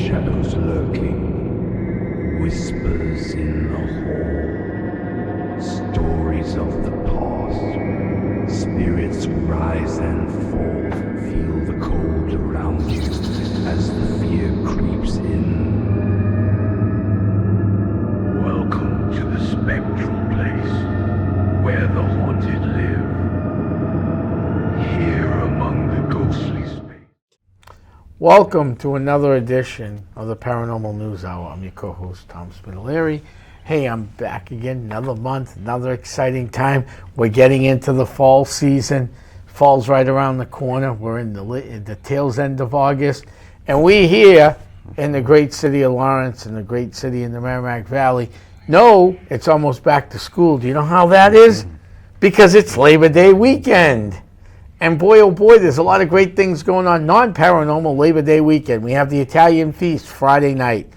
shadows lurking, whispers in the hall, stories of the past, spirits rise and fall, feel the cold around you as the fear creeps in. Welcome to the spectral place, where the haunted live, here among the ghostly space. Welcome to another edition of the Paranormal News Hour. I'm your co-host, Tom Spinelli. Hey, I'm back again, another month, another exciting time. We're getting into the fall season. Fall's right around the corner. We're in the tail's end of August. And we here in the great city of Lawrence, in the great city in the Merrimack Valley, know it's almost back to school. Do you know how that is? Because it's Labor Day weekend. And boy, oh boy, there's a lot of great things going on. Non-paranormal Labor Day weekend. We have the Italian Feast Friday night,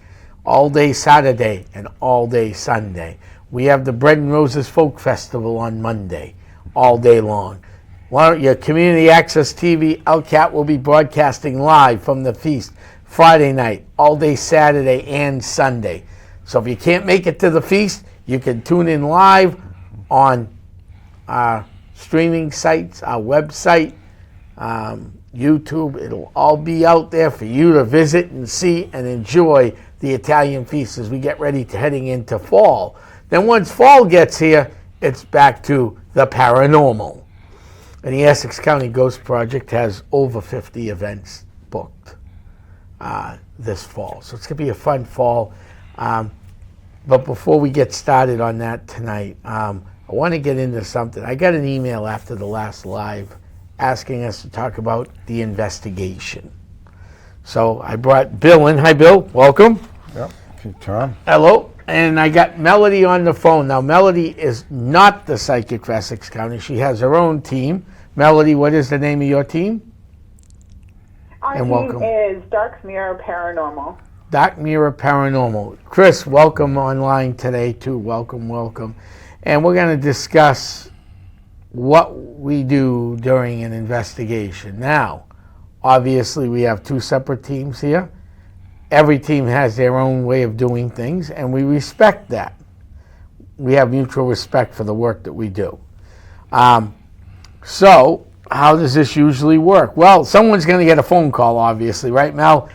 all day Saturday, and all day Sunday. We have the Bread and Roses Folk Festival on Monday, all day long. Your Community Access TV, LCAT, will be broadcasting live from the feast Friday night, all day Saturday and Sunday. So if you can't make it to the feast, you can tune in live on streaming sites, our website, YouTube. It'll all be out there for you to visit and see and enjoy the Italian Feast as we get ready to heading into fall. Then once fall gets here, it's back to the paranormal. And the Essex County Ghost Project has over 50 events booked this fall. So it's going to be a fun fall. But before we get started on that tonight, I want to get into something. I got an email after the last live asking us to talk about the investigation. So I brought Bill in. Hi, Bill. Welcome. Yep. Okay, Tom. Hello. And I got Melody on the phone. Now, Melody is not the psychic for Essex County. She has her own team. Melody, what is the name of your team? Our team is Dark Mirror Paranormal. Dark Mirror Paranormal. Chris, welcome online today, too. Welcome. And we're going to discuss what we do during an investigation. Now, obviously, we have two separate teams here. Every team has their own way of doing things, and we respect that. We have mutual respect for the work that we do. So, how does this usually work? Well, someone's going to get a phone call, obviously, right, Mel?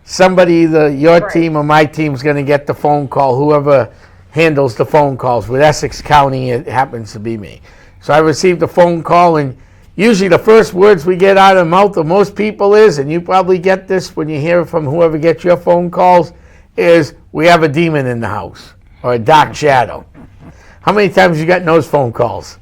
Somebody, either your team or my team, is going to get the phone call, whoever handles the phone calls. With Essex County, it happens to be me. So I received a phone call, and usually the first words we get out of the mouth of most people is, and you probably get this when you hear it from whoever gets your phone calls, is, we have a demon in the house, or a dark shadow. How many times you gotten those phone calls?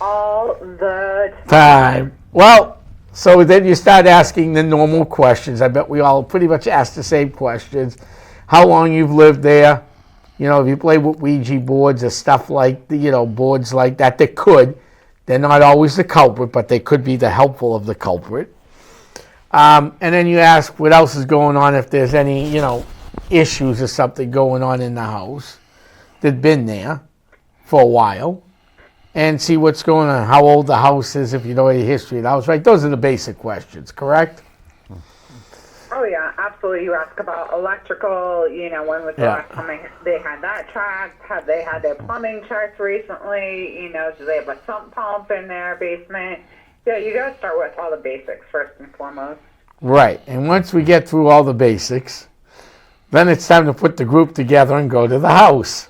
All the time. Well, so then you start asking the normal questions. I bet we all pretty much ask the same questions. How long you've lived there? You know, if you play with Ouija boards or stuff like, boards like that, they're not always the culprit, but they could be the helpful of the culprit. And then you ask what else is going on, if there's any, issues or something going on in the house that's been there for a while, and see what's going on, how old the house is, if you know any history of the house, right? Those are the basic questions, correct? Oh, yeah, absolutely. You ask about electrical, when was the last time they had that checked? Have they had their plumbing checked recently? Do they have a sump pump in their basement? Yeah, you got to start with all the basics first and foremost. Right. And once we get through all the basics, then it's time to put the group together and go to the house.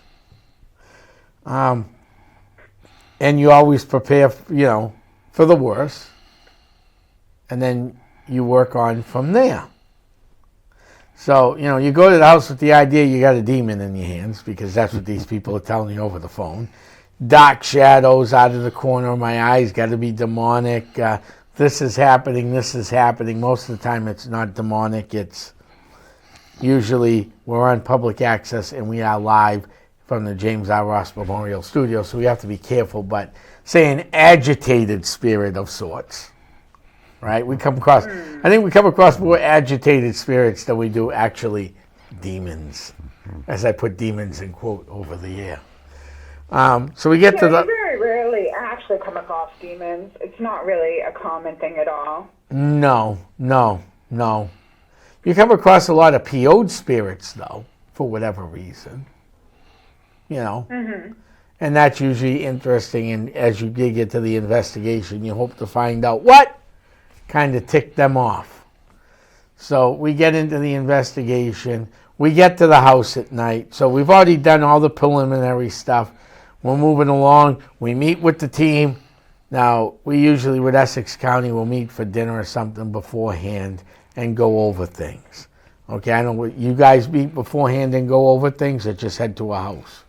And you always prepare, for the worst. And then you work on from there. So, you go to the house with the idea you got a demon in your hands, because that's what these people are telling you over the phone. Dark shadows out of the corner of my eyes, got to be demonic. This is happening. Most of the time it's not demonic. It's usually we're on public access and we are live from the James R. Ross Memorial Studio, so we have to be careful, but say an agitated spirit of sorts. Right? I think we come across more agitated spirits than we do actually demons, as I put demons in quote over the air. So we get to the... You very rarely actually come across demons. It's not really a common thing at all. No. You come across a lot of PO'd spirits, though, for whatever reason. You know? Mm-hmm. And that's usually interesting, and as you dig into the investigation, you hope to find out what kind of ticked them off. So we get into the investigation. We get to the house at night. So we've already done all the preliminary stuff. We're moving along. We meet with the team. Now, we usually, with Essex County, will meet for dinner or something beforehand and go over things. Okay, I know you guys meet beforehand and go over things, or just head to a house?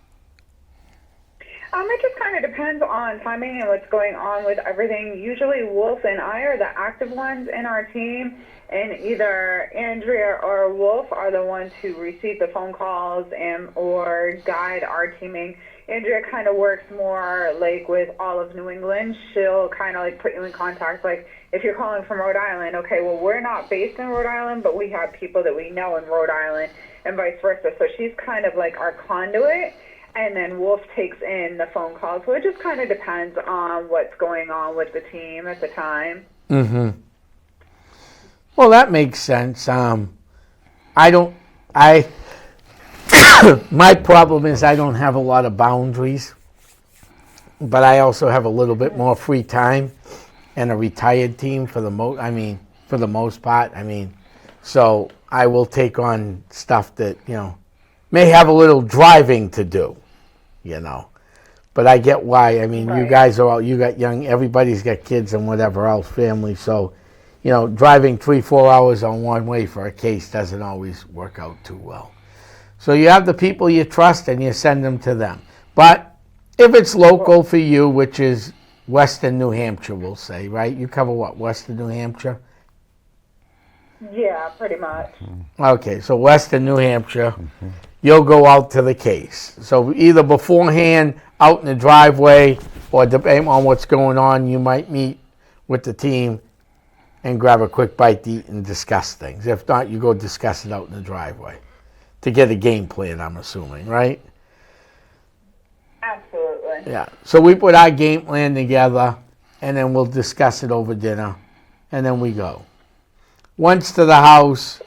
It just kind of depends on timing and what's going on with everything. Usually Wolf and I are the active ones in our team, and either Andrea or Wolf are the ones who receive the phone calls and or guide our teaming. Andrea kind of works more like with all of New England. She'll kind of like put you in contact. Like if you're calling from Rhode Island, okay, well, we're not based in Rhode Island, but we have people that we know in Rhode Island and vice versa. So she's kind of like our conduit. And then Wolf takes in the phone calls. So it just kind of depends on what's going on with the team at the time. Mm-hmm. Well, that makes sense. My problem is I don't have a lot of boundaries, but I also have a little bit more free time and a retired team for the most part. So I will take on stuff that, may have a little driving to do, But I get why. Right. You guys you got young, everybody's got kids and whatever else, family. So, driving 3-4 hours on one way for a case doesn't always work out too well. So you have the people you trust and you send them to them. But if it's local for you, which is Western New Hampshire, we'll say, right? You cover what, Western New Hampshire? Yeah, pretty much. Okay, so Western New Hampshire, you'll go out to the case. So either beforehand, out in the driveway, or depending on what's going on, you might meet with the team and grab a quick bite to eat and discuss things. If not, you go discuss it out in the driveway to get a game plan, I'm assuming, right? Absolutely. Yeah, so we put our game plan together, and then we'll discuss it over dinner, and then we go. Once to the house,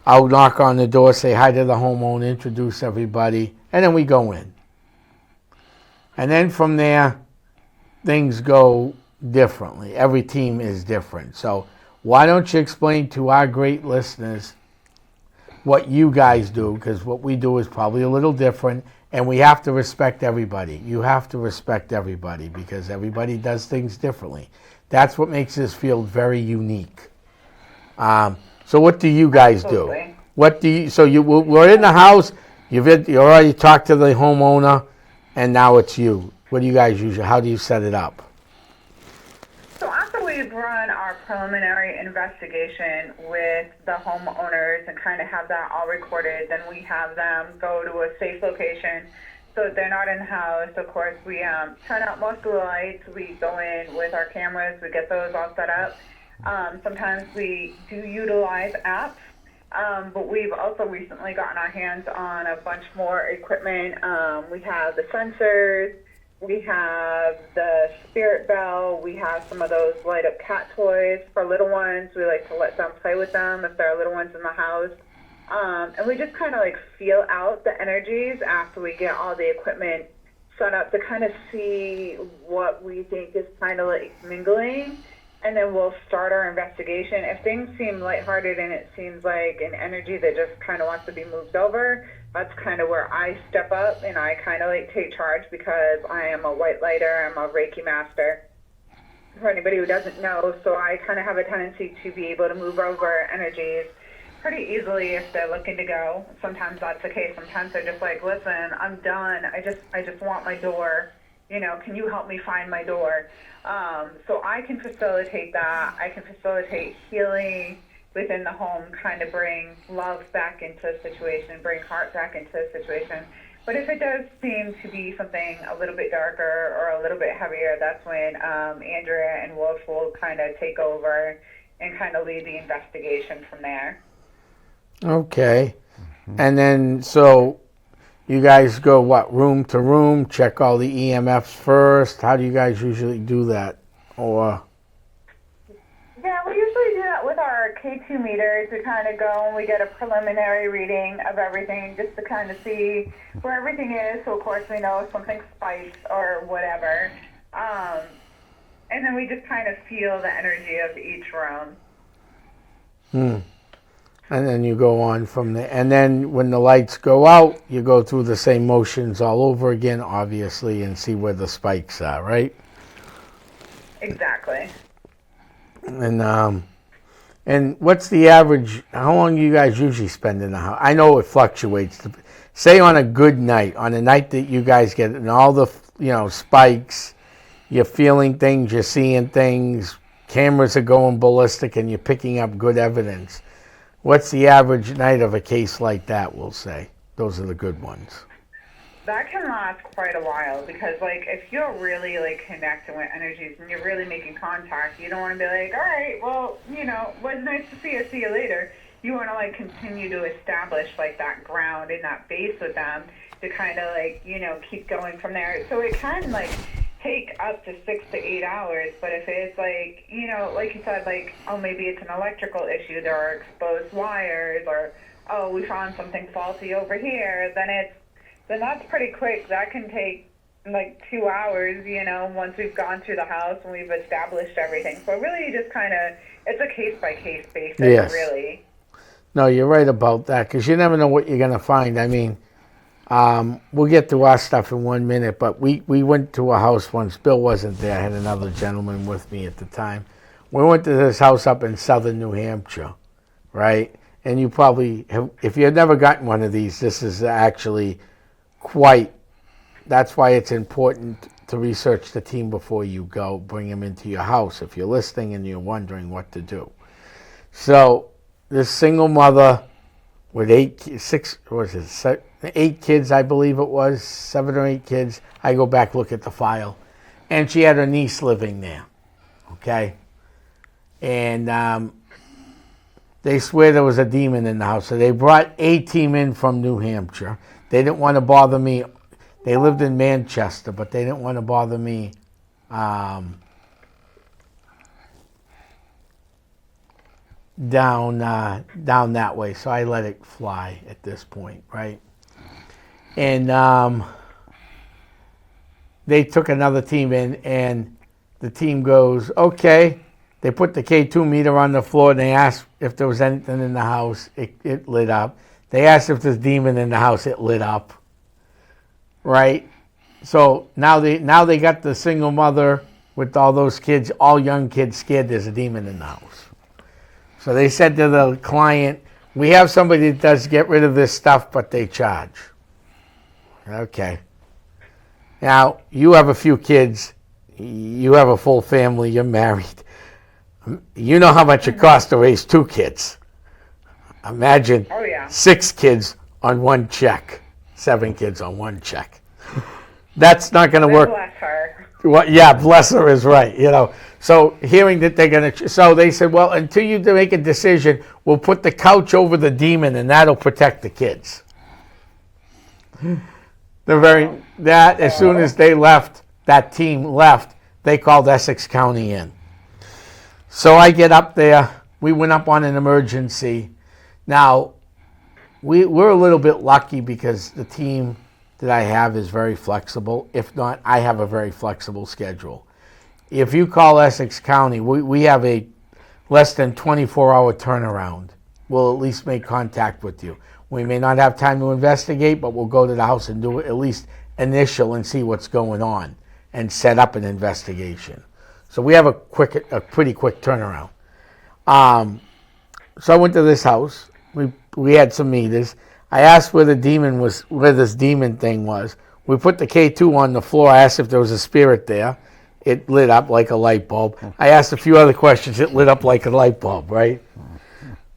I'll knock on the door, say hi to the homeowner, introduce everybody, and then we go in. And then from there, things go differently. Every team is different. So why don't you explain to our great listeners what you guys do, because what we do is probably a little different, and we have to respect everybody. You have to respect everybody because everybody does things differently. That's what makes this field very unique. So what do you guys do? Absolutely. We're in the house, you already talked to the homeowner, and now it's you. What do you guys usually, how do you set it up? So after we've run our preliminary investigation with the homeowners and kind of have that all recorded, then we have them go to a safe location so that they're not in the house. Of course, we turn out most of the lights. We go in with our cameras. We get those all set up. Sometimes we do utilize apps, but we've also recently gotten our hands on a bunch more equipment. We have the sensors. We have the spirit bell. We have some of those light up cat toys for little ones. We like to let them play with them if there are little ones in the house. And we just kind of like feel out the energies after we get all the equipment set up to kind of see what we think is kind of like mingling. And then we'll start our investigation. If things seem lighthearted and it seems like an energy that just kind of wants to be moved over, that's kind of where I step up and I kind of like take charge because I am a white lighter, I'm a Reiki master. For anybody who doesn't know, so I kind of have a tendency to be able to move over energies pretty easily if they're looking to go. Sometimes that's the case. Sometimes they're just like, listen, I'm done. I just want my door. Can you help me find my door? So I can facilitate that. I can facilitate healing within the home, kind of bring love back into a situation, bring heart back into a situation. But if it does seem to be something a little bit darker or a little bit heavier, that's when Andrea and Wolf will kind of take over and kind of lead the investigation from there. Okay. And then, so you guys go, room to room, check all the EMFs first? How do you guys usually do that? Or... Yeah, we usually do that with our K2 meters. We kind of go and we get a preliminary reading of everything just to kind of see where everything is. So, of course, we know if something spikes or whatever. And then we just kind of feel the energy of each room. And then you go on from there. And then when the lights go out, you go through the same motions all over again, obviously, and see where the spikes are, right? Exactly. And what's the average, how long do you guys usually spend in the house? I know it fluctuates. Say on a good night, on a night that you guys get and all the, spikes, you're feeling things, you're seeing things, cameras are going ballistic, and you're picking up good evidence. What's the average night of a case like that, we'll say? Those are the good ones. That can last quite a while because, if you're really, connecting with energies and you're really making contact, you don't want to be like, all right, well, was nice to see you. See you later. You want to, continue to establish, that ground and that base with them to kind of, keep going from there. So it can, take up to 6 to 8 hours, but if it's like you said, maybe it's an electrical issue, there are exposed wires, or we found something faulty over here, then that's pretty quick. That can take 2 hours, once we've gone through the house and we've established everything. So really, you just it's a case by case basis, yes. Really. No, you're right about that because you never know what you're gonna find. I mean. We'll get to our stuff in 1 minute, but we went to a house once. Bill wasn't there. I had another gentleman with me at the time. We went to this house up in southern New Hampshire, right? And you probably have, if you've never gotten one of these, this is actually that's why it's important to research the team before you go bring them into your house if you're listening and you're wondering what to do. So this single mother with 8 kids, I believe it was, 7 or 8 kids. I go back, look at the file. And she had her niece living there, okay? And they swear there was a demon in the house. So they brought a team in from New Hampshire. They didn't want to bother me. They lived in Manchester, but they didn't want to bother me down that way. So I let it fly at this point, right? And they took another team in, and the team goes, okay. They put the K2 meter on the floor, and they asked if there was anything in the house. It lit up. They asked if there's demon in the house. It lit up. Right? So now they got the single mother with all those kids, all young kids, scared there's a demon in the house. So they said to the client, we have somebody that does get rid of this stuff, but they charge. Okay. Now, you have a few kids. You have a full family. You're married. You know how much it costs to raise 2 kids. Imagine 6 kids on 1 check. 7 kids on 1 check. That's not going to work. Bless her. Well, yeah, bless her is right. So hearing that they're going to, so they said, well, until you make a decision, we'll put the couch over the demon, and that'll protect the kids. As soon as they left, that team left, they called Essex County in. So I get up there. We went up on an emergency. Now, we're a little bit lucky because the team that I have is very flexible. If not, I have a very flexible schedule. If you call Essex County, we have a less than 24-hour turnaround. We'll at least make contact with you. We may not have time to investigate, but we'll go to the house and do at least initial and see what's going on and set up an investigation. So we have a pretty quick turnaround. So I went to this house. We had some meters. I asked where this demon thing was. We put the K2 on the floor. I asked if there was a spirit there. It lit up like a light bulb. I asked a few other questions. It lit up like a light bulb, right?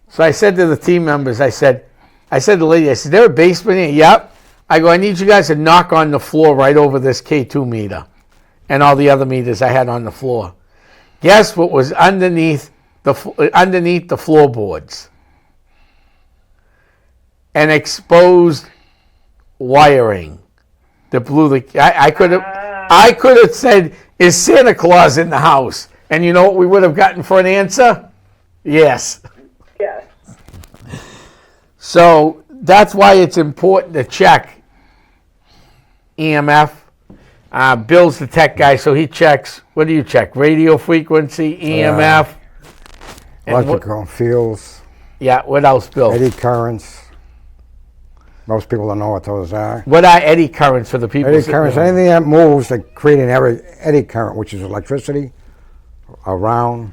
So I said to the team members, I said to the lady, is there a basement here? Yep. I go, I need you guys to knock on the floor right over this K2 meter and all the other meters I had on the floor. Guess what was underneath the floorboards? An exposed wiring that blew the. I could have said, is Santa Claus in the house? And you know what we would have gotten for an answer? Yes. So that's why it's important to check EMF. Bill's the tech guy, so he checks. What do you check? Radio frequency, EMF, Electrical fields. Yeah. What else, Bill? Eddy currents. Most people don't know what those are. What are eddy currents for the people? Eddy currents, anything that moves that create an eddy current, which is electricity, around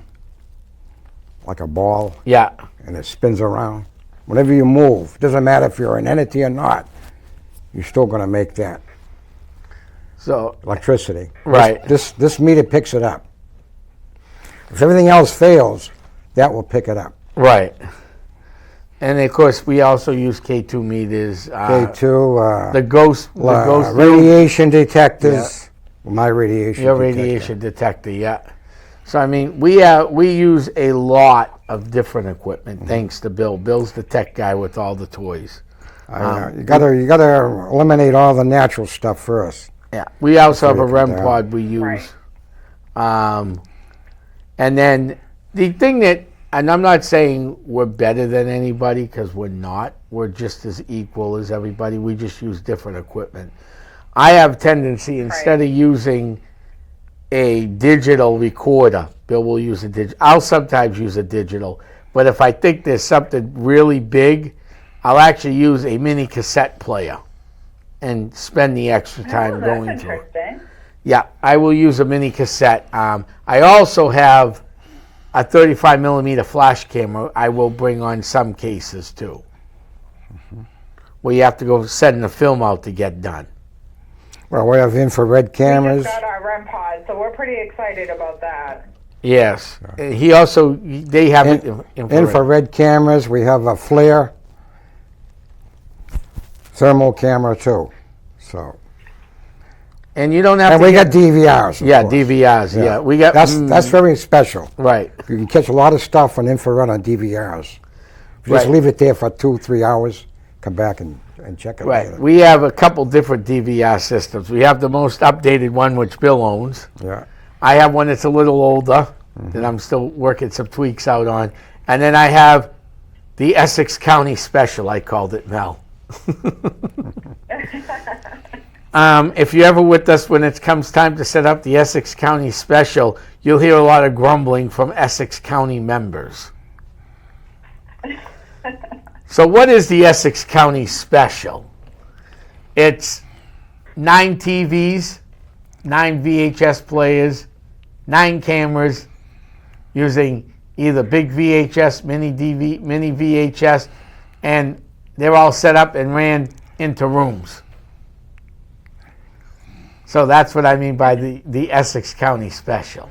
like a ball. Yeah. And it spins around. Whenever you move, it doesn't matter if you're an entity or not, you're still going to make that. So electricity. Right. This meter picks it up. If everything else fails, that will pick it up. Right. And of course, we also use K2 meters. K2. The ghost radiation detectors. Yeah. My radiation. Your radiation detector. Yeah. So I mean, we use a lot of different equipment thanks to Bill. Bill's the tech guy with all the toys. You gotta eliminate all the natural stuff first. Yeah. We also have a REM pod we use. Right. And then the thing that, and I'm not saying we're better than anybody because we're not. We're just as equal as everybody. We just use different equipment. I have a tendency, instead of using a digital recorder, Bill will use a digital. I'll sometimes use a digital. But if I think there's something really big, I'll actually use a mini cassette player and spend the extra time going through it. Yeah, I will use a mini cassette. I also have a 35 millimeter flash camera. I will bring on some cases too, where you have to go send the film out to get done. Well, we have infrared cameras. We just got our REM pod, so we're pretty excited about that. Yes, they have infrared cameras. We have a flare thermal camera too. So. And you don't have. And we got DVRs. Yeah, course. DVRs. Yeah, we got. That's very special. Right. You can catch a lot of stuff on infrared on DVRs. Just leave it there for 2-3 hours. Come back and check it later. We have a couple different DVR systems. We have the most updated one, which Bill owns. Yeah. I have one that's a little older that I'm still working some tweaks out on, and then I have the Essex County Special. I called it, Mel. If you're ever with us when it comes time to set up the Essex County Special, you'll hear a lot of grumbling from Essex County members. So what is the Essex County Special? It's 9 TVs, 9 VHS players, 9 cameras using either big VHS, mini VHS, and they're all set up and ran into rooms. So that's what I mean by the Essex County Special.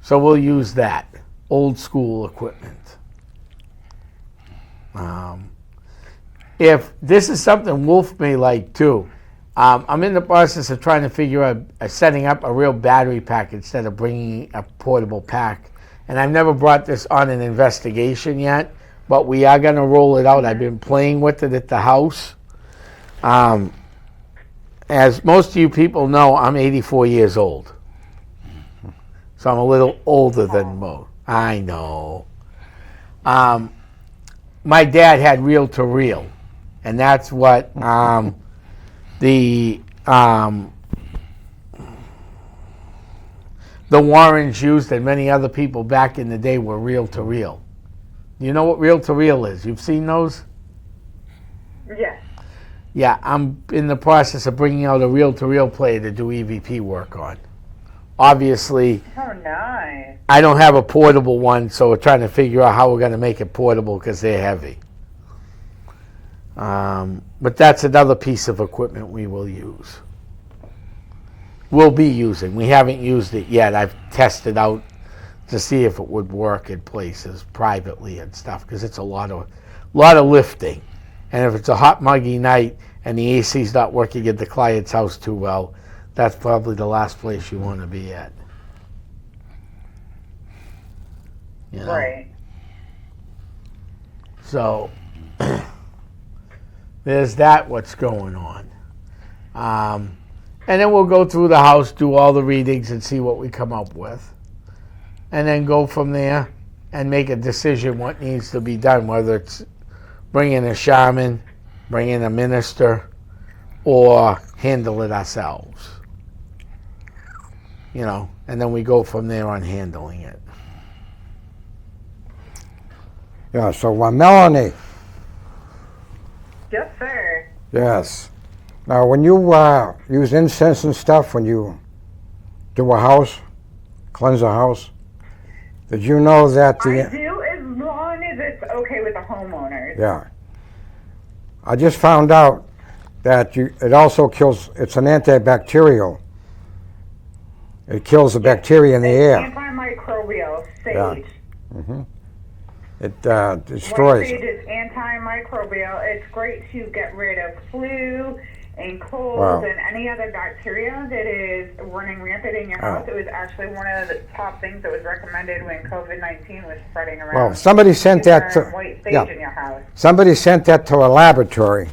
So we'll use that old school equipment. If this is something Wolf may like too, I'm in the process of trying to figure out setting up a real battery pack instead of bringing a portable pack. And I've never brought this on an investigation yet, but we are going to roll it out. I've been playing with it at the house. As most of you people know, I'm 84 years old. So I'm a little older than most. I know. My dad had reel-to-reel, and that's what the Warrens used, and many other people back in the day were reel-to-reel. Do you know what reel-to-reel is? You've seen those? Yes. Yeah, I'm in the process of bringing out a reel-to-reel player to do EVP work on. Obviously, oh, nice. I don't have a portable one, so we're trying to figure out how we're going to make it portable because they're heavy. But that's another piece of equipment we will use. We'll be using. We haven't used it yet. I've tested out to see if it would work in places privately and stuff because it's a lot of lifting. And if it's a hot, muggy night and the AC's not working at the client's house too well, that's probably the last place you want to be at. You know? Right. So there's that what's going on. And then we'll go through the house, do all the readings, and see what we come up with. And then go from there and make a decision what needs to be done, whether it's bring in a shaman, bring in a minister, or handle it ourselves. You know, and then we go from there on handling it. Yeah, so Melanie, Yes, sir. yes. Now, when you use incense and stuff, when you do a house, cleanse a house, did you know that I do, as long as it's okay with the homeowners. Yeah. I just found out that it also kills, it's an antibacterial. It kills the bacteria in the air. Antimicrobial sage. Yeah. It destroys. White sage is antimicrobial. It's great to get rid of flu and cold Wow. and any other bacteria that is running rampant in your house. It was actually one of the top things that was recommended when COVID-19 was spreading around. Well, somebody sent that to, white sage yeah. in your house. Somebody sent that to a laboratory,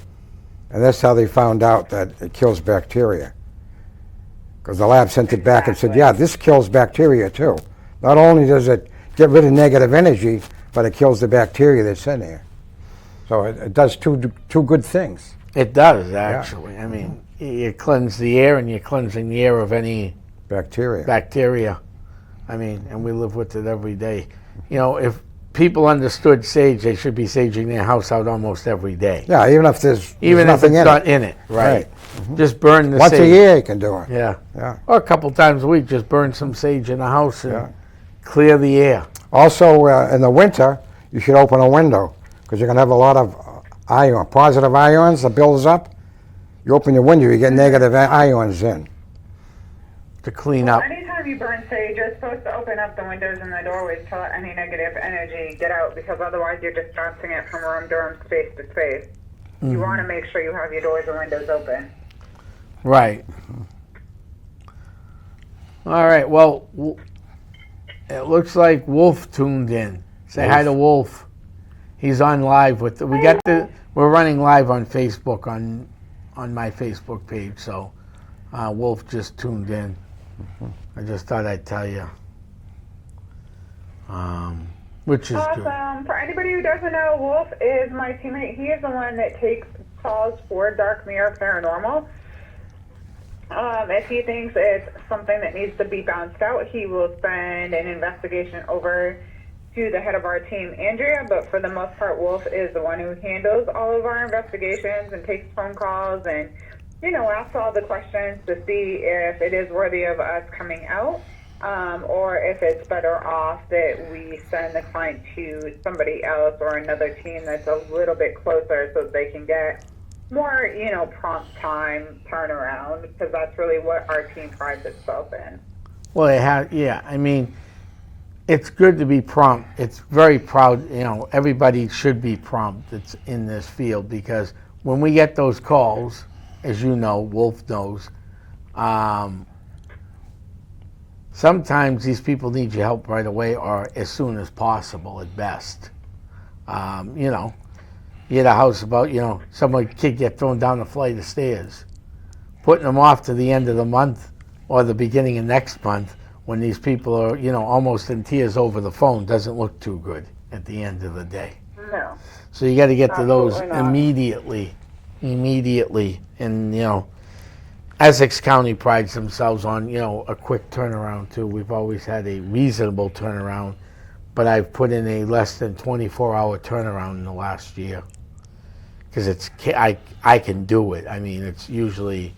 and that's how they found out that it kills bacteria. Because the lab sent it back and said, yeah, this kills bacteria too. Not only does it get rid of negative energy, but it kills the bacteria that's in there. So it does two good things. It does, actually. I mean, you cleanse the air, and you're cleansing the air of any bacteria. I mean, and we live with it every day. You know, if people understood sage, they should be saging their house out almost every day. Yeah, even if there's Even if nothing it's in not it. in it, right? Right. Just burn the Once sage. a year you can do it. Yeah. Yeah. Or a couple times a week, just burn some sage in the house and Yeah. clear the air. Also, in the winter, you should open a window because you're going to have a lot of positive ions that builds up. You open your window, you get negative ions in. To clean Well, up. anytime you burn sage, you're supposed to open up the windows and the doorways to let any negative energy get out, because otherwise you're just bouncing it from room to room, space to space. You want to make sure you have your doors and windows open. Right. All right. Well, it looks like Wolf tuned in. Say hi to Wolf. He's on live with. We're running live on Facebook on my Facebook page. So Wolf just tuned in. I just thought I'd tell you. Which is good. Awesome. For anybody who doesn't know, Wolf is my teammate. He is the one that takes calls for Dark Mirror Paranormal. If he thinks it's something that needs to be bounced out, he will send an investigation over to the head of our team, Andrea. But for the most part, Wolf is the one who handles all of our investigations and takes phone calls and, asks all the questions to see if it is worthy of us coming out. Or if it's better off that we send the client to somebody else or another team that's a little bit closer so they can get more, prompt time turnaround, because that's really what our team prides itself in. Well, I mean, it's good to be prompt. It's very proud, everybody should be prompt that's in this field, because when we get those calls, as you know, Wolf knows, sometimes these people need your help right away or as soon as possible at best. You had a house about, kid get thrown down a flight of stairs. Putting them off to the end of the month or the beginning of next month when these people are, almost in tears over the phone doesn't look too good at the end of the day. No. So you got to get to those Absolutely not. immediately. And, Essex County prides themselves on, a quick turnaround too. We've always had a reasonable turnaround, but I've put in a less than 24-hour turnaround in the last year. Because I can do it. I mean, it's usually,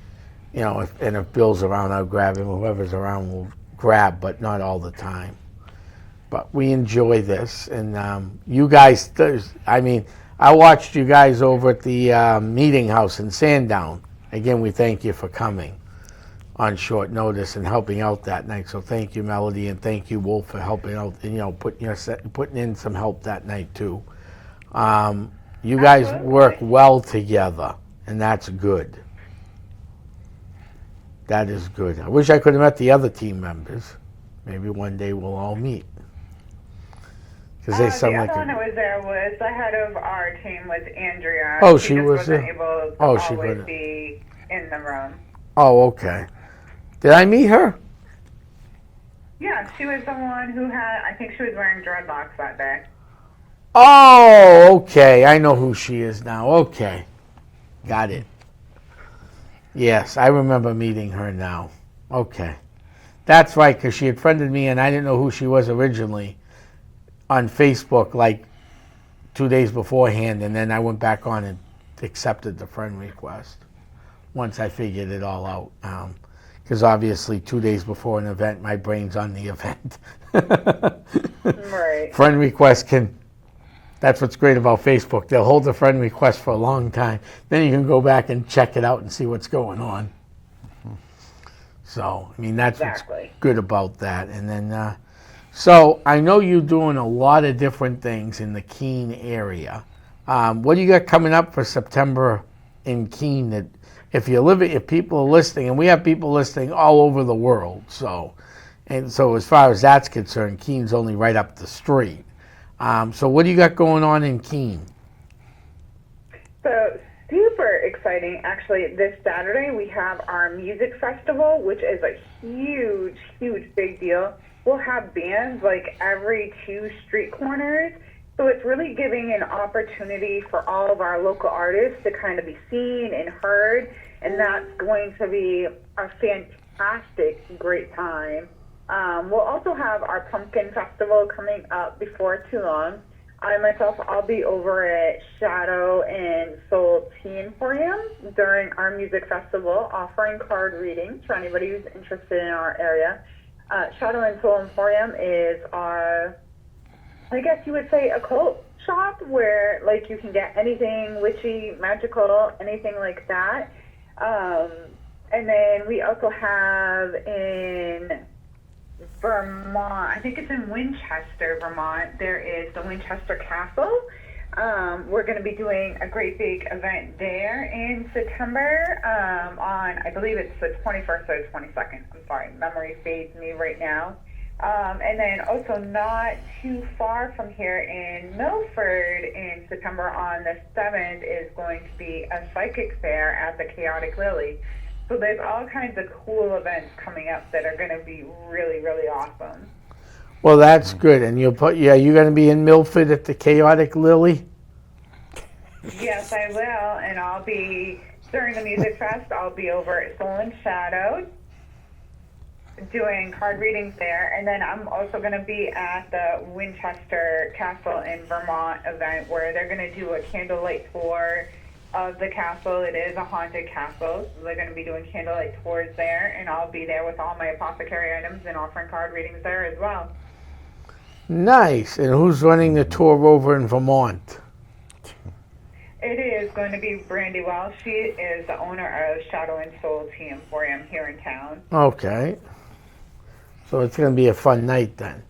if Bill's around, I'll grab him. Whoever's around will grab, but not all the time. But we enjoy this. And you guys, I watched you guys over at the meeting house in Sandown. Again, we thank you for coming on short notice and helping out that night. So thank you, Melody, and thank you, Wolf, for helping out and putting in some help that night too. You guys Absolutely. work well together, and that's good. That is good. I wish I could have met the other team members. Maybe one day we'll all meet. Because they sound the like other one that was there was the head of our team, was Andrea. Oh, she she just was wasn't there? able to Oh, she always couldn't. be in the room. Oh, okay. Did I meet her? Yeah, she was the one who had, I think she was wearing dreadlocks that day. Oh, okay. I know who she is now. Okay. Got it. Yes, I remember meeting her now. Okay. That's right, because she had friended me and I didn't know who she was originally on Facebook like 2 days beforehand, and then I went back on and accepted the friend request once I figured it all out. Because obviously 2 days before an event, my brain's on the event. Right. Friend request that's what's great about Facebook. They'll hold the friend request for a long time. Then you can go back and check it out and see what's going on. So, I mean, that's Exactly. what's good about that. And then, so I know you're doing a lot of different things in the Keene area. What do you got coming up for September in Keene? That if people are listening, and we have people listening all over the world. So as far as that's concerned, Keene's only right up the street. So what do you got going on in Keene? So super exciting. Actually, this Saturday we have our music festival, which is a huge, huge big deal. We'll have bands like every 2 street corners. So it's really giving an opportunity for all of our local artists to kind of be seen and heard. And that's going to be a fantastic, great time. We'll also have our Pumpkin Festival coming up before too long. I'll be over at Shadow and Soul Tea Emporium during our music festival, offering card readings for anybody who's interested in our area. Shadow and Soul Emporium is our, I guess you would say, occult shop where, like, you can get anything witchy, magical, anything like that. And then we also have in Vermont, I think it's in Winchester, Vermont, there is the Winchester Castle. We're going to be doing a great big event there in September on, I believe it's the 21st or the 22nd. I'm sorry, memory fades me right now. And then also not too far from here in Milford in September on the 7th is going to be a psychic fair at the Chaotic Lily. So there's all kinds of cool events coming up that are going to be really, really awesome. Well, that's good. And you're going to be in Milford at the Chaotic Lily? Yes, I will. And I'll be, during the Music Fest, I'll be over at Soul and Shadow doing card readings there. And then I'm also going to be at the Winchester Castle in Vermont event where they're going to do a candlelight tour of the castle. It is a haunted castle. So they're going to be doing candlelight tours there, and I'll be there with all my apothecary items and offering card readings there as well. Nice. And who's running the tour over in Vermont? It is going to be Brandy Wells. She is the owner of Shadow and Soul Tea Emporium here in town. Okay. So it's going to be a fun night then.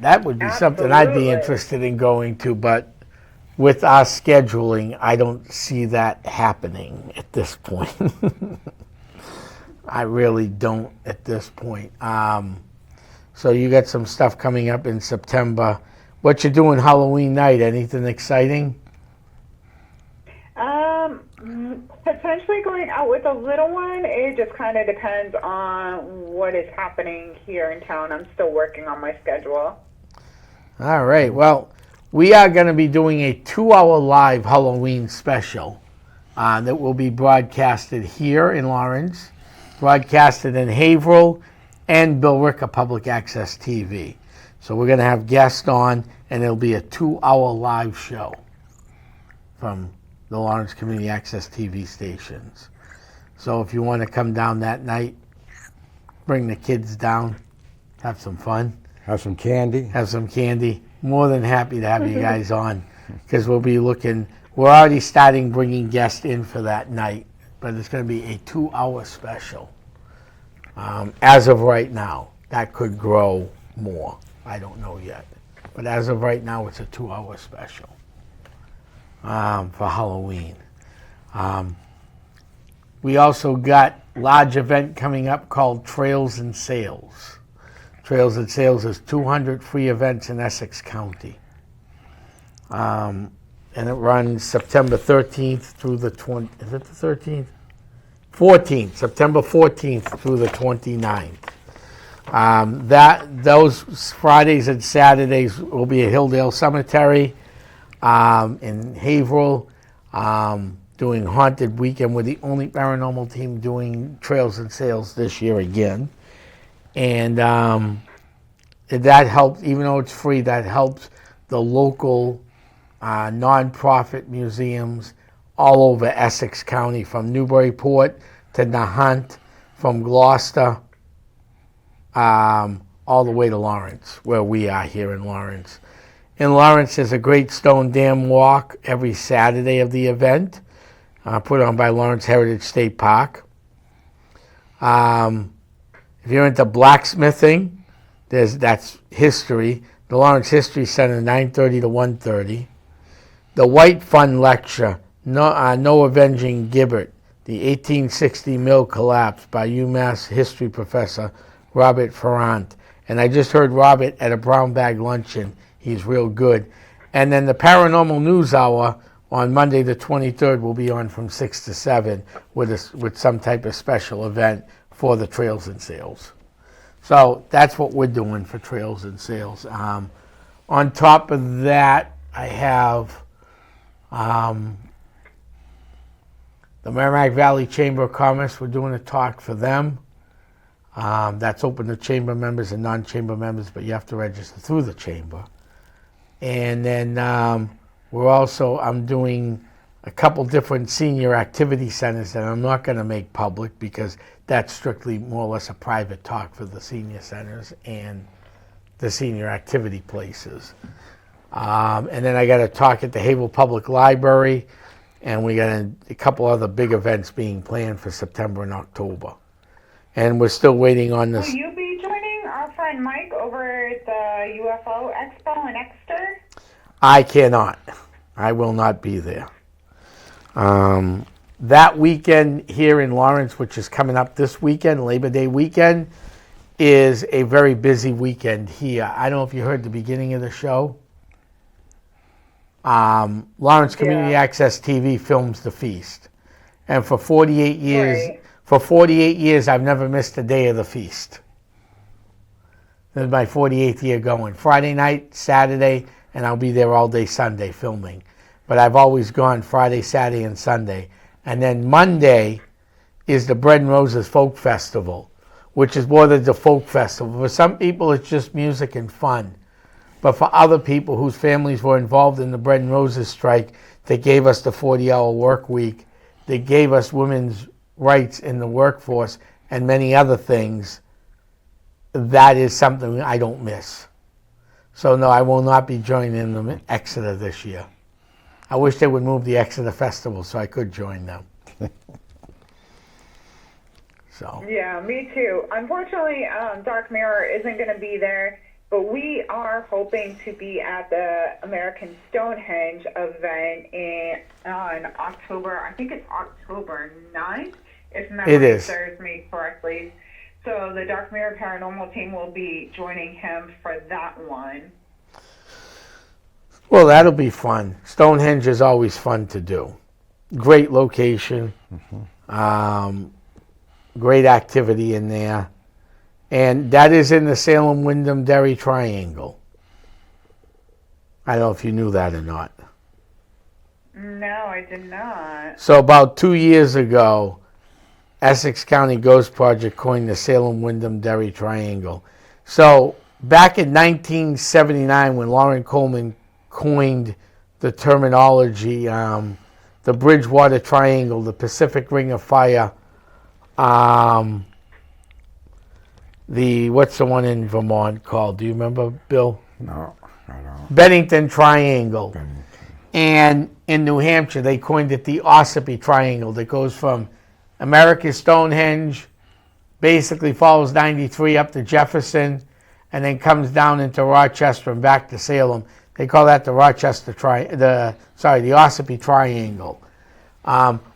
That would be something I'd be interested in going to, but with our scheduling, I don't see that happening at this point. I really don't at this point. So you got some stuff coming up in September. What you doing Halloween night? Anything exciting? Potentially going out with a little one. It just kind of depends on what is happening here in town. I'm still working on my schedule. All right. Well, we are going to be doing a 2-hour live Halloween special that will be broadcasted here in Lawrence, broadcasted in Haverhill, and Billerica Public Access TV. So we're going to have guests on, and it'll be a 2-hour live show from the Lawrence Community Access TV stations. So if you want to come down that night, bring the kids down, have some fun. Have some candy. Have some candy. More than happy to have you guys on, because we're already starting bringing guests in for that night, but it's going to be a 2-hour special. As of right now, that could grow more. I don't know yet. But as of right now, it's a 2-hour special for Halloween. We also got a large event coming up called Trails and Sales. Trails and Sales is 200 free events in Essex County. And it runs September 13th through the 20th. Is it the 13th? 14th, September 14th through the 29th. Those Fridays and Saturdays will be at Hilldale Cemetery in Haverhill, doing Haunted Weekend. We're the only paranormal team doing Trails and Sales this year again. And that helps, even though it's free, that helps the local non-profit museums all over Essex County, from Newburyport to Nahant, from Gloucester, all the way to Lawrence, where we are here in Lawrence. In Lawrence, there's a great Stone Dam Walk every Saturday of the event, put on by Lawrence Heritage State Park. If you're into blacksmithing, that's history. The Lawrence History Center, 9:30 to 1:30. The White Fund Lecture, No Avenging Gibbet, the 1860 mill collapse, by UMass history professor Robert Ferrant. And I just heard Robert at a brown bag luncheon. He's real good. And then the Paranormal News Hour on Monday the 23rd will be on from 6 to 7 with some type of special event for the Trails and Sales. So that's what we're doing for Trails and Sales. On top of that, I have the Merrimack Valley Chamber of Commerce. We're doing a talk for them. That's open to chamber members and non-chamber members, but you have to register through the chamber. And then I'm doing a couple different senior activity centers that I'm not going to make public because that's strictly more or less a private talk for the senior centers and the senior activity places. And then I got a talk at the Haverhill Public Library, and we got a couple other big events being planned for September and October. And we're still waiting on this. Will you be joining our friend Mike over at the UFO Expo in Exeter? I cannot. I will not be there. That weekend here in Lawrence, which is coming up this weekend, Labor Day weekend, is a very busy weekend here. I don't know if you heard the beginning of the show. Lawrence Community Access TV films the feast. And for 48 years, Right. for 48 years, I've never missed a day of the feast. This is my 48th year going. Friday night, Saturday, and I'll be there all day Sunday filming. But I've always gone Friday, Saturday, and Sunday. And then Monday is the Bread and Roses Folk Festival, which is more than the folk festival. For some people, it's just music and fun. But for other people whose families were involved in the Bread and Roses strike, they gave us the 40-hour work week. They gave us women's rights in the workforce and many other things. That is something I don't miss. So no, I will not be joining them in Exeter this year. I wish they would move the Exeter Festival so I could join them. So. Yeah, me too. Unfortunately, Dark Mirror isn't going to be there, but we are hoping to be at the American Stonehenge event on October, I think it's October 9th, if memory serves me correctly. So the Dark Mirror Paranormal team will be joining him for that one. Well, that'll be fun. Stonehenge is always fun to do. Great location. Great activity in there. And that is in the Salem-Wyndham-Derry Triangle. I don't know if you knew that or not. No, I did not. So about 2 years ago, Essex County Ghost Project coined the Salem-Wyndham-Derry Triangle. So back in 1979, when Lauren Coleman coined the terminology, the Bridgewater Triangle, the Pacific Ring of Fire, what's the one in Vermont called? Do you remember, Bill? No, I don't. Bennington Triangle. And in New Hampshire, they coined it the Ossipee Triangle that goes from America's Stonehenge, basically follows 93 up to Jefferson, and then comes down into Rochester and back to Salem. They call that the the Ossipee Triangle.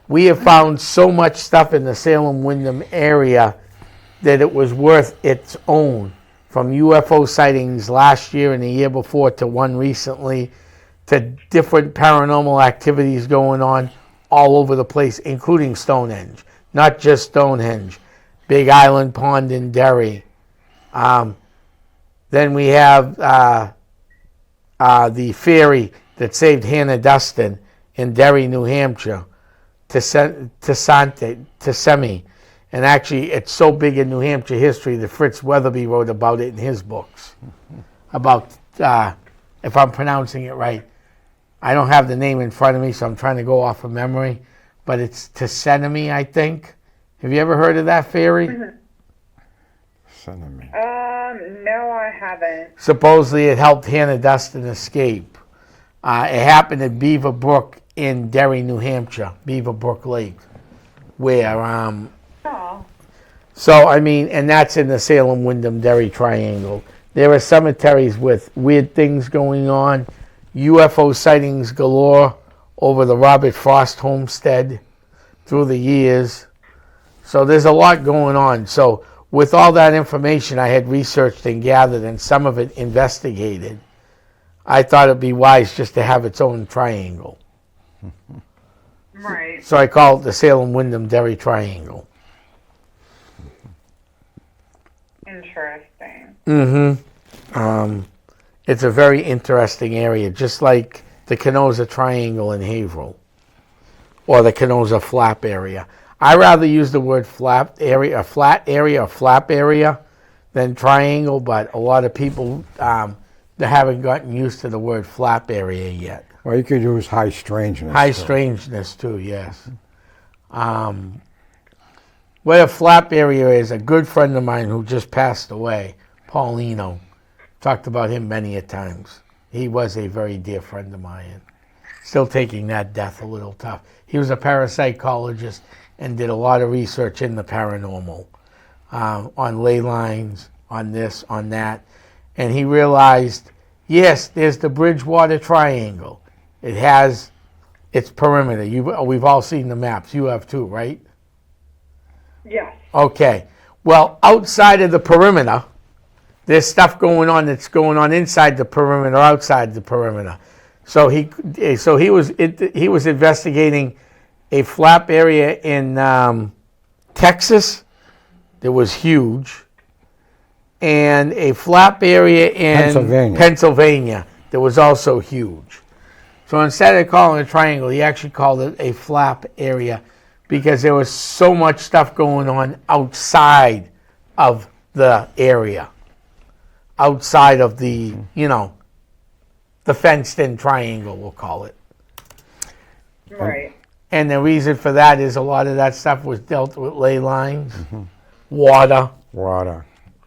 We have found so much stuff in the Salem-Wyndham area that it was worth its own, from UFO sightings last year and the year before to one recently, to different paranormal activities going on all over the place, including Stonehenge. Not just Stonehenge. Big Island Pond in Derry. Then we have the ferry that saved Hannah Dustin in Derry, New Hampshire, to Semi. And actually, it's so big in New Hampshire history that Fritz Weatherby wrote about it in his books. About, if I'm pronouncing it right, I don't have the name in front of me, so I'm trying to go off of memory. But it's Tsenemi, I think. Have you ever heard of that ferry? Tsenemi. No, I haven't. Supposedly, it helped Hannah Dustin escape. It happened at Beaver Brook in Derry, New Hampshire, Beaver Brook Lake, where so I mean, and that's in the Salem-Wyndham-Derry Triangle. There are cemeteries with weird things going on, UFO sightings galore over the Robert Frost homestead through the years. So there's a lot going on. So with all that information I had researched and gathered, and some of it investigated, I thought it'd be wise just to have its own triangle. Right. So I call it the Salem-Wyndham-Derry Triangle. Interesting. It's a very interesting area, just like the Canosa Triangle in Haverhill, or the Canosa Flap area. I rather use the word flat area or flap area than triangle, but a lot of people they haven't gotten used to the word flap area yet. Well, you could use high strangeness. High too. strangeness too, yes. What a flap area is, a good friend of mine who just passed away, Paulino, talked about him many a times. He was a very dear friend of mine. Still taking that death a little tough. He was a parapsychologist and did a lot of research in the paranormal, on ley lines, on this, on that. And he realized, yes, there's the Bridgewater Triangle. It has its perimeter. We've all seen the maps. You have too, right? Yes. Okay. Well, outside of the perimeter, there's stuff going on that's going on inside the perimeter, outside the perimeter. So he was investigating a flap area in Texas that was huge, and a flap area in Pennsylvania that was also huge. So instead of calling it a triangle, he actually called it a flap area because there was so much stuff going on outside of the area, outside of the, the fenced-in triangle, we'll call it. Right. And the reason for that is a lot of that stuff was dealt with ley lines, water. Water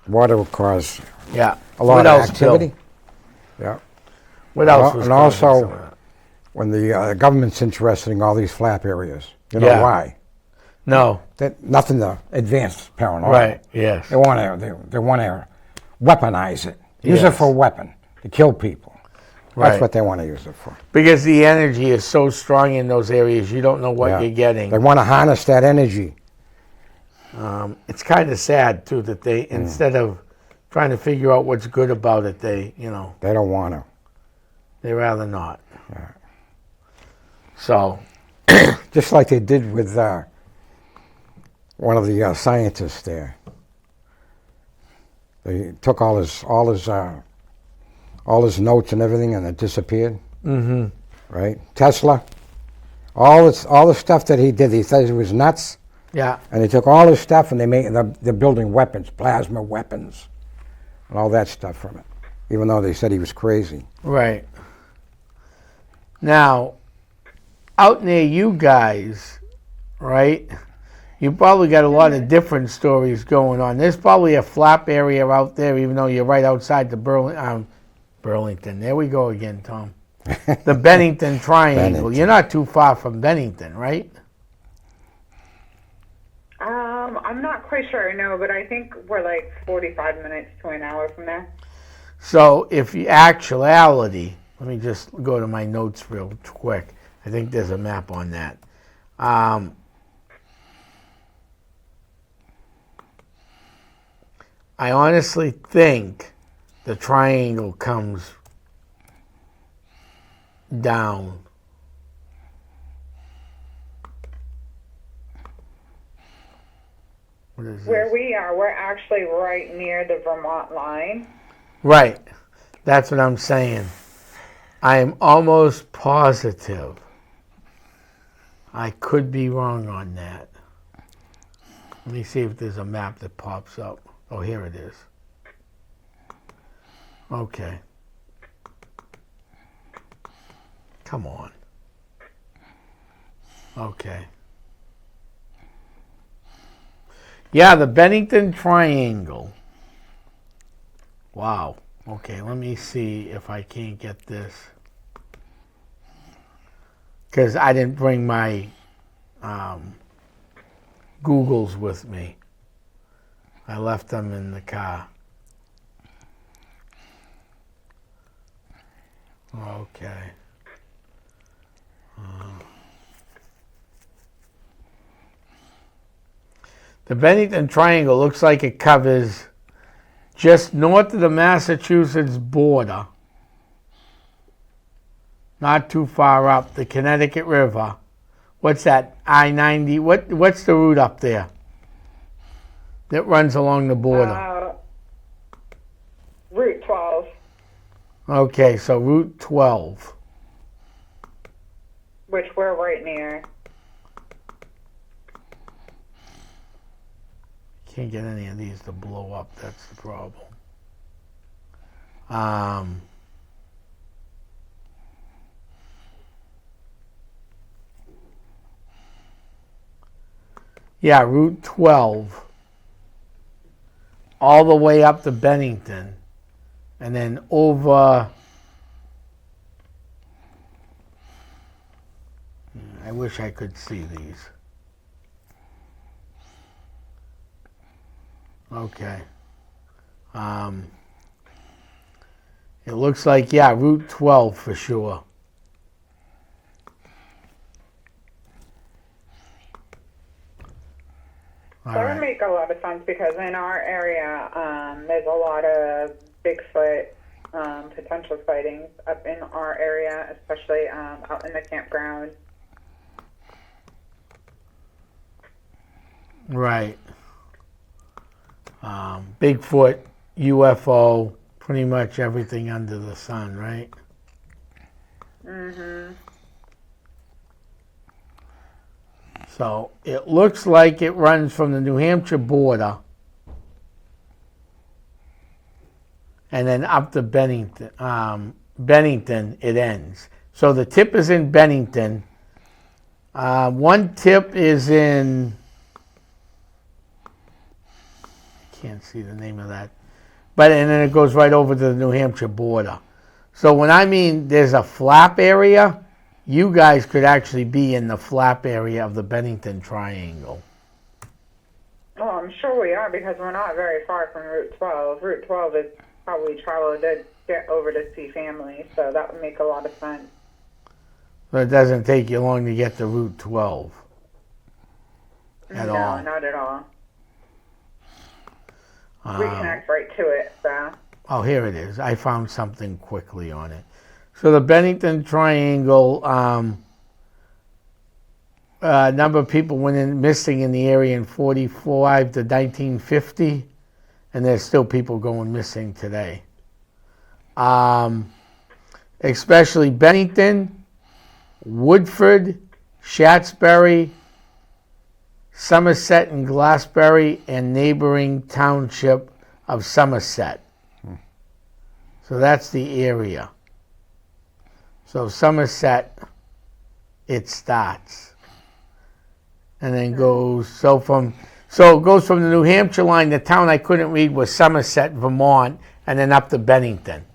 will cause Yeah. a lot of activity. Yeah. What else was And causing some of also, that? when the government's interested in all these flap areas, you know Yeah. why? No. Nothing to advance paranormal. Right, yes. They want to weaponize it. Use it Yes. for a weapon to kill people. Right. That's what they want to use it for. Because the energy is so strong in those areas, you don't know what Yeah. you're getting. They want to harness that energy. It's kind of sad, too, that they, instead of trying to figure out what's good about it, they don't want to. they rather not. Yeah. So, Just like they did with one of the scientists there. They took all his notes and everything, and it disappeared. Mm-hmm. Right? Tesla. All the stuff that he did, he said he was nuts. yeah. And they took all his stuff and they're building weapons, plasma weapons, and all that stuff from it. Even though they said he was crazy. Right. Now, out near you guys, right, you probably got a lot of different stories going on. There's probably a flap area out there, even though you're right outside the Burlington. There we go again, Tom. The Bennington Triangle. Bennington. You're not too far from Bennington, right? I'm not quite sure, no, but I think we're like 45 minutes to an hour from there. So if you actuality, let me just go to my notes real quick. I think there's a map on that. I honestly think the triangle comes down. What is Where this? we are, we're actually right near the Vermont line. Right. That's what I'm saying. I am almost positive. I could be wrong on that. Let me see if there's a map that pops up. Oh, here it is. Okay. Come on. Okay. Yeah, the Bennington Triangle. Wow. Okay, let me see if I can't get this. Because I didn't bring my Googles with me. I left them in the car. Okay. The Bennington Triangle looks like it covers just north of the Massachusetts border, not too far up, the Connecticut River. What's that, I-90? What's the route up there that runs along the border? Route 12. Okay, so Route 12. Which we're right near. Can't get any of these to blow up, that's the problem. Yeah, Route 12, all the way up to Bennington, and then over. I wish I could see these. Okay. It looks like, yeah, Route 12 for sure. That would make a lot of sense because in our area, there's a lot of Bigfoot potential sightings up in our area, especially out in the campground. Right. Bigfoot, UFO, pretty much everything under the sun, right? Mm-hmm. So it looks like it runs from the New Hampshire border and then up to Bennington. Bennington, it ends. So the tip is in Bennington. One tip is in, can't see the name of that, but and then it goes right over to the New Hampshire border. So when I mean there's a flap area, you guys could actually be in the flap area of the Bennington Triangle. Oh, I'm sure we are because we're not very far from Route 12. Route 12 is how we travel to get over to see family, so that would make a lot of sense. But it doesn't take you long to get to Route 12 at all. No, not at all. We connect right to it, so. Oh, here it is. I found something quickly on it. So the Bennington Triangle, number of people went missing in the area in 45 to 1950, and there's still people going missing today. Especially Bennington, Woodford, Shaftesbury, Somerset and Glassbury, and neighboring township of Somerset. So that's the area. So Somerset, it starts, and then goes so it goes from the New Hampshire line. The town I couldn't read was Somerset, Vermont, and then up to Bennington.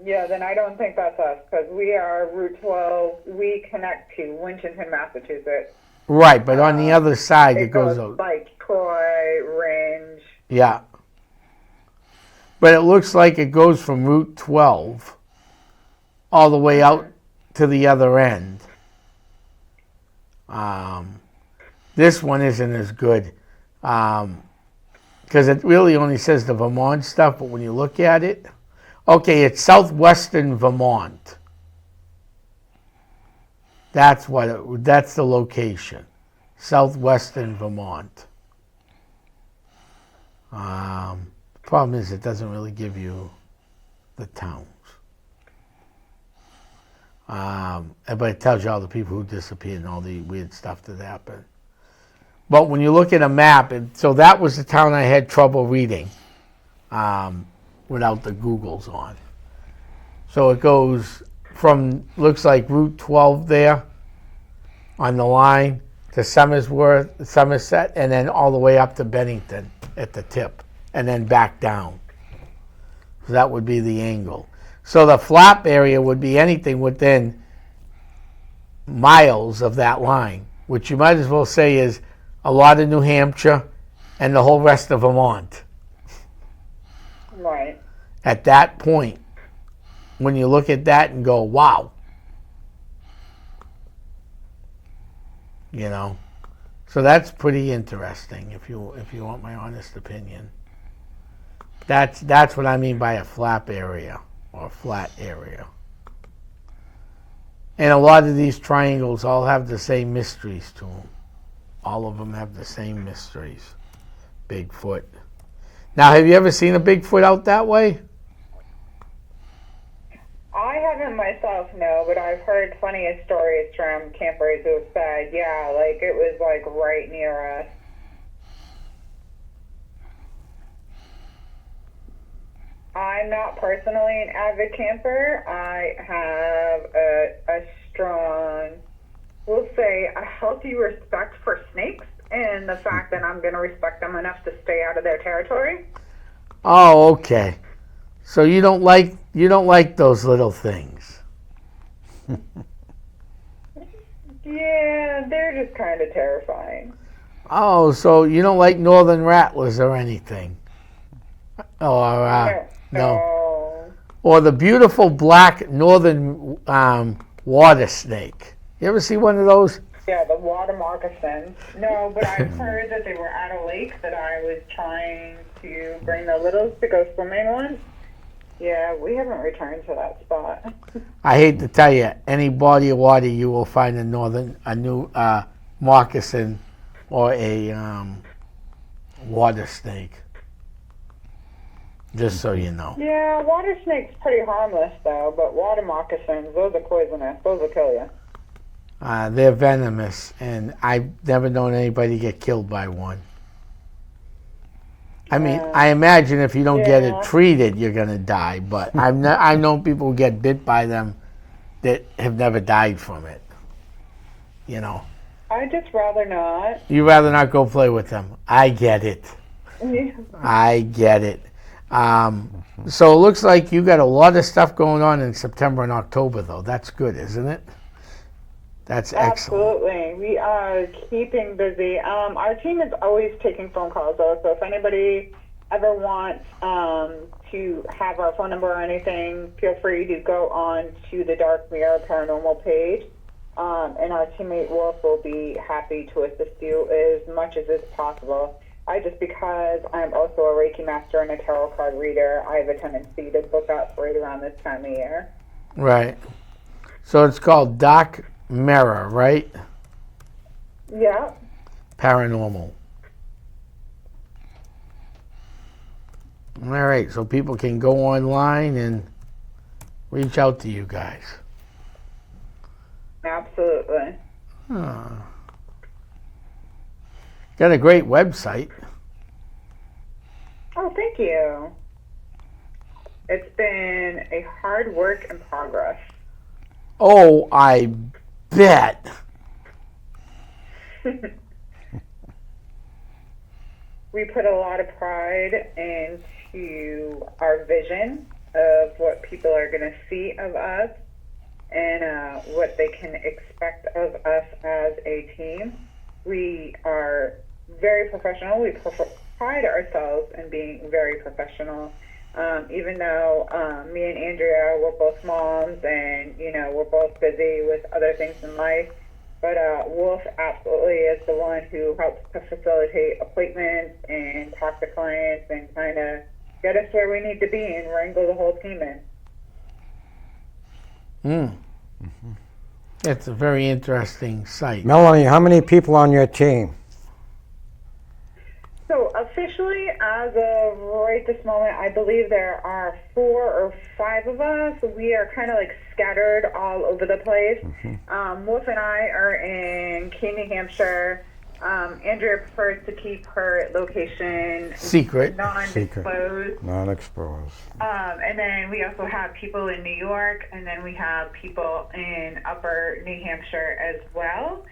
Yeah, then I don't think that's us because we are Route 12. We connect to Winchton, Massachusetts. Right, but on the other side It goes like Troy, Ringe. Yeah. But it looks like it goes from Route 12 all the way out to the other end. This one isn't as good because it really only says the Vermont stuff, but when you look at it, okay, it's southwestern Vermont. That's the location. southwestern Vermont. Problem is, it doesn't really give you the towns. But it tells you all the people who disappeared and all the weird stuff that happened. But when you look at a map, so that was the town I had trouble reading without the Googles on. So it goes from, looks like Route 12 there on the line to Somerset, and then all the way up to Bennington at the tip, and then back down. So that would be the angle. So the flap area would be anything within miles of that line, which you might as well say is a lot of New Hampshire and the whole rest of Vermont. Right. At that point, when you look at that and go, wow. You know, so that's pretty interesting if you want my honest opinion. That's what I mean by a flap area or flat area. And a lot of these triangles all have the same mysteries to them. All of them have the same mysteries. Bigfoot. Now, have you ever seen a Bigfoot out that way? I haven't myself, no, but I've heard plenty of stories from campers who have said, yeah, like it was like right near us. I'm not personally an avid camper. I have a strong, we'll say, a healthy respect for snakes and the fact that I'm going to respect them enough to stay out of their territory. Oh, okay. So you don't like those little things. Yeah, they're just kind of terrifying. Oh, so you don't like northern rattlers or anything? Or no. Or the beautiful black northern water snake. You ever see one of those? Yeah, the water moccasins. No, but I've heard that they were at a lake that I was trying to bring the littles to go swimming on. Yeah, we haven't returned to that spot. I hate to tell you, any body of water you will find a new moccasin or a water snake. Just so you know. Yeah, water snake's pretty harmless though, but water moccasins, those are poisonous. Those will kill you. They're venomous, and I've never known anybody get killed by one. I mean, I imagine if you don't get it treated, you're going to die. But I've known people who get bit by them that have never died from it. You know. I'd just rather not. You'd rather not go play with them. I get it. Yeah. I get it. So it looks like you got a lot of stuff going on in September and October, though. That's good, isn't it? That's excellent. Absolutely. We are keeping busy. Our team is always taking phone calls, though, so if anybody ever wants to have our phone number or anything, feel free to go on to the Dark Mirror Paranormal page, and our teammate Wolf will be happy to assist you as much as is possible. Because I'm also a Reiki master and a tarot card reader, I have a tendency to book up right around this time of year. Right. So it's called Dark Mirror, right? Yeah. Paranormal. All right, so people can go online and reach out to you guys. Absolutely. Got a great website. Oh, thank you. It's been a hard work in progress. Oh, I bet. We put a lot of pride into our vision of what people are going to see of us and what they can expect of us as a team. We are very professional. We pride ourselves in being very professional. Even though me and Andrea, we're both moms and, we're both busy with other things in life. But Wolf absolutely is the one who helps to facilitate appointments and talk to clients and kind of get us where we need to be and wrangle the whole team in. It's a very interesting site. Melanie, how many people on your team? So officially, as of right this moment, I believe there are 4 or 5 of us. We are kind of like scattered all over the place. Wolf and I are in Keene, New Hampshire. Andrea prefers to keep her location Secret. non-disclosed. Non-exposed. And then we also have people in New York, and then we have people in Upper New Hampshire as well.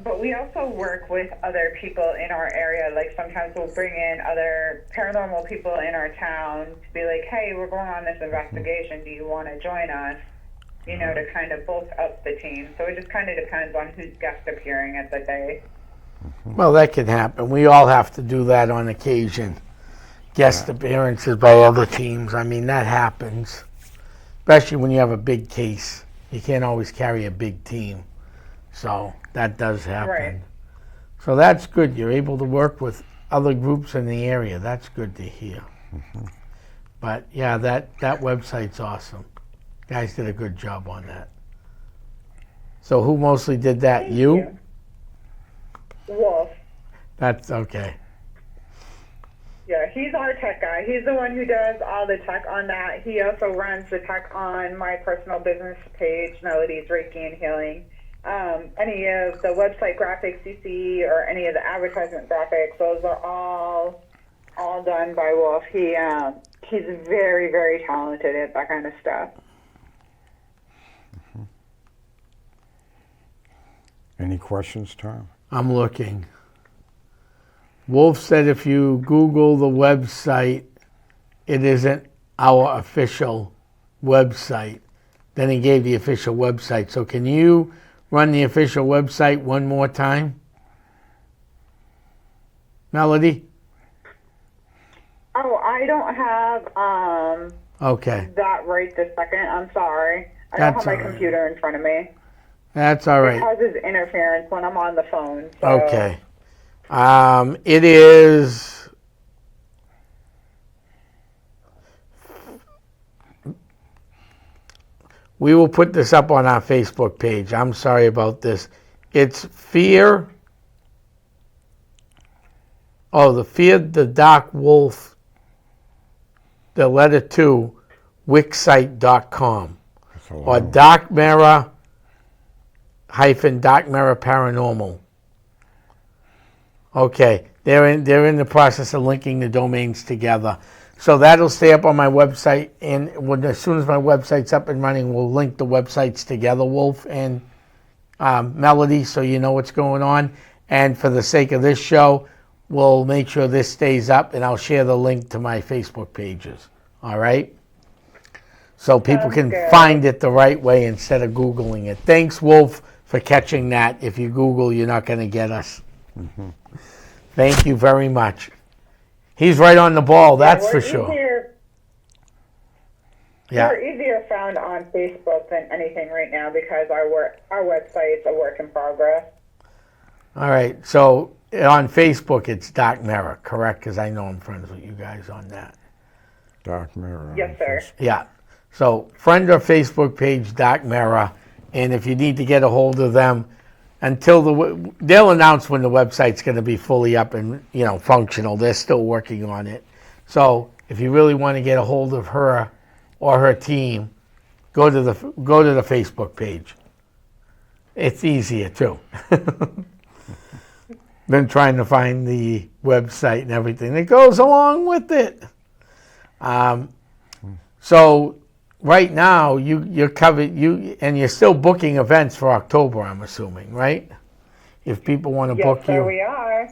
But we also work with other people in our area. Like sometimes we'll bring in other paranormal people in our town to be like, hey, we're going on this investigation. Do you want to join us? You know, to kind of bulk up the team. So it just kind of depends on who's guest appearing at the day. Well, that can happen. We all have to do that on occasion. Guest appearances by other teams. I mean, that happens. Especially when you have a big case. You can't always carry a big team. So that does happen. Right. So that's good. You're able to work with other groups in the area. That's good to hear. But yeah, that website's awesome. Guys did a good job on that. So who mostly did that? Thank You? you. Wolf. That's okay. Yeah, he's our tech guy. He's the one who does all the tech on that. He also runs the tech on my personal business page, Melodies Reiki and Healing. Any of the website graphics you see or any of the advertisement graphics, those are all done by Wolf. He's very, very talented at that kind of stuff. Any questions, Tom? I'm looking. Wolf said if you Google the website, it isn't our official website. Then he gave the official website. So can you run the official website one more time? Melody? Oh, I don't have Okay. that right this second. I'm sorry. I don't have my all right. computer in front of me. That's all It right. causes interference when I'm on the phone. So. Okay. It is we will put this up on our Facebook page. I'm sorry about this. It's Fear the Dark Wolf, the letter 2, wixsite.com or Dark Mirror Paranormal. Okay, they're in the process of linking the domains together. So that'll stay up on my website, and as soon as my website's up and running, we'll link the websites together, Wolf and Melody, so you know what's going on. And for the sake of this show, we'll make sure this stays up, and I'll share the link to my Facebook pages. All right? So people can find it the right way instead of Googling it. Thanks, Wolf, for catching that. If you Google, you're not going to get us. Thank you very much. He's right on the ball, that's for sure. We're easier found on Facebook than anything right now because our website's a work in progress. All right, so on Facebook it's Dark Mirror, correct? Because I know I'm friends with you guys on that. Dark Mirror. Yes, sir. Yeah. So friend our Facebook page, Dark Mirror, and if you need to get a hold of them, they'll announce when the website's going to be fully up and functional. They're still working on it. So if you really want to get a hold of her or her team, go to the Facebook page. It's easier too than trying to find the website and everything that goes along with it. So right now you're covered. And you're still booking events for October, I'm assuming, right? If people want to book you. Yes, sir, we are.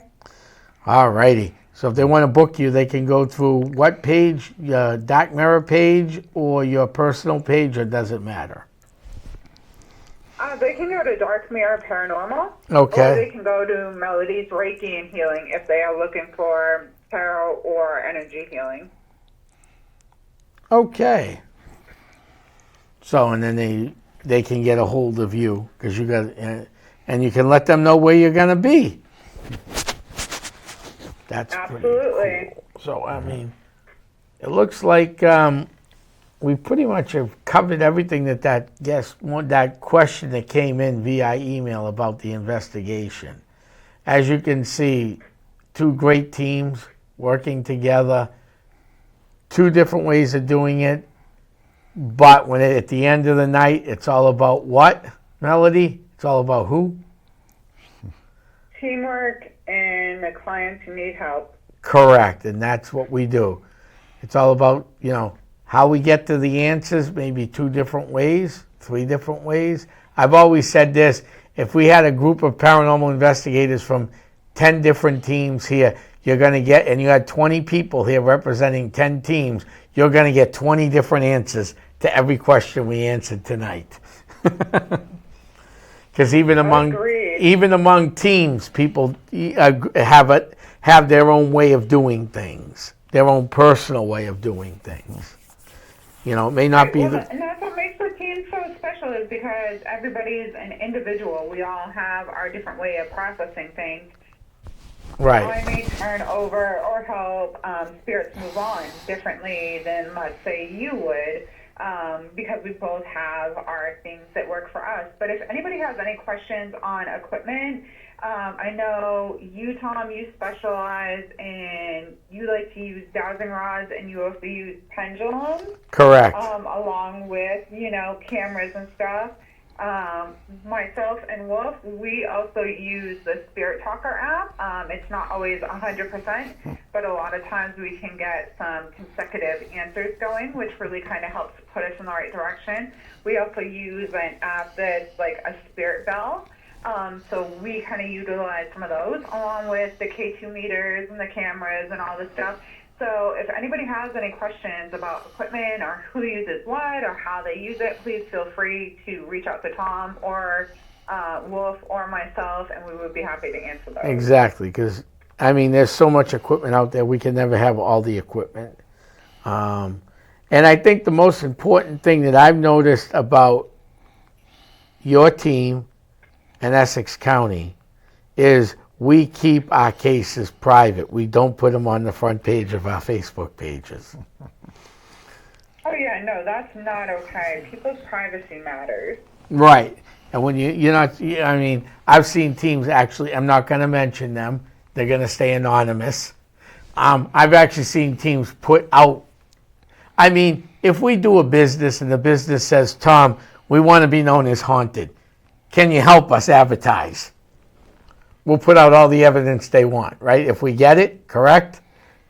All righty. So if they want to book you, they can go through what page? Your Dark Mirror page or your personal page, or does it matter? They can go to Dark Mirror Paranormal. Okay. Or they can go to Melodies Reiki and Healing if they are looking for tarot or energy healing. Okay. So, and then they can get a hold of you because you got, and you can let them know where you're going to be. That's absolutely pretty cool. So, I mean, it looks like we pretty much have covered everything that question that came in via email about the investigation. As you can see, two great teams working together, two different ways of doing it, but at the end of the night, it's all about what, Melody? It's all about who? Teamwork and the clients who need help. Correct, and that's what we do. It's all about, how we get to the answers, maybe 2 different ways, 3 different ways. I've always said this, if we had a group of paranormal investigators from 10 different teams here, you're going to get, and you had 20 people here representing 10 teams, you're going to get 20 different answers to every question we answered tonight. Because even among teams, people have their own way of doing things, their own personal way of doing things. It may not be and that's what makes the team so special, is because everybody's an individual. We all have our different way of processing things. Right. I may turn over or help spirits move on differently than, let's say, you would, because we both have our things that work for us. But if anybody has any questions on equipment, I know you, Tom, you specialize in, you like to use dowsing rods, and you also use pendulums. Correct. Along with, cameras and stuff. Myself and Wolf, we also use the Spirit Talker app. It's not always 100%, but a lot of times we can get some consecutive answers going, which really kind of helps put us in the right direction. We also use an app that's like a spirit bell. So we kind of utilize some of those, along with the K2 meters and the cameras and all this stuff. So if anybody has any questions about equipment or who uses what or how they use it, please feel free to reach out to Tom or Wolf or myself, and we would be happy to answer those. Exactly, because, there's so much equipment out there, we can never have all the equipment. And I think the most important thing that I've noticed about your team and Essex County is we keep our cases private. We don't put them on the front page of our Facebook pages. Oh, yeah, no, that's not okay. People's privacy matters. Right. And when you're not, I've seen teams actually, I'm not going to mention them, they're going to stay anonymous. I've actually seen teams put out, if we do a business and the business says, Tom, we want to be known as haunted, can you help us advertise? We'll put out all the evidence they want, right? If we get it, correct?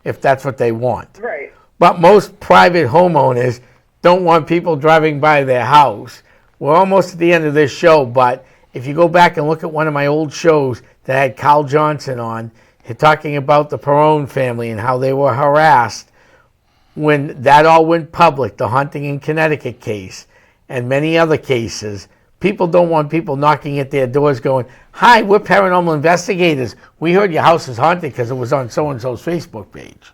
If that's what they want. Right. But most private homeowners don't want people driving by their house. We're almost at the end of this show, but if you go back and look at one of my old shows that had Carl Johnson on, talking about the Perone family and how they were harassed, when that all went public, the Haunting in Connecticut case and many other cases, people don't want people knocking at their doors going, hi, we're paranormal investigators. We heard your house is haunted because it was on so-and-so's Facebook page.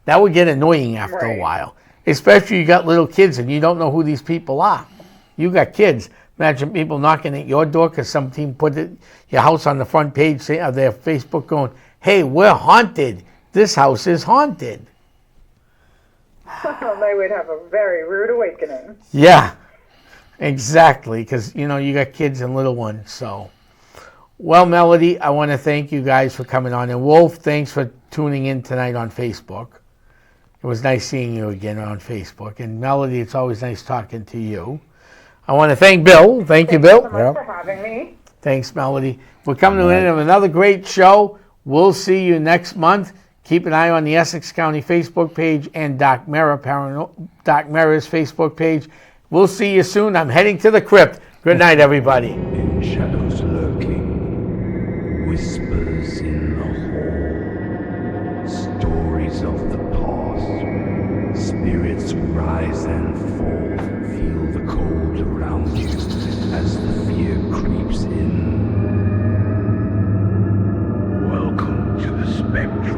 That would get annoying after a while, especially you got little kids and you don't know who these people are. You got kids. Imagine people knocking at your door because some team put your house on the front page of their Facebook going, hey, we're haunted. This house is haunted. They would have a very rude awakening. Yeah. Exactly, because, you got kids and little ones, so. Well, Melody, I want to thank you guys for coming on. And Wolf, thanks for tuning in tonight on Facebook. It was nice seeing you again on Facebook. And Melody, it's always nice talking to you. I want to thank Bill. Thank you, Bill. Thanks so much for having me. Thanks, Melody. We're coming to the end of another great show. We'll see you next month. Keep an eye on the Essex County Facebook page and Doc Mera's Facebook page. We'll see you soon. I'm heading to the crypt. Good night, everybody. In shadows lurking, whispers in the hall, stories of the past, spirits rise and fall. Feel the cold around you as the fear creeps in. Welcome to the spectrum.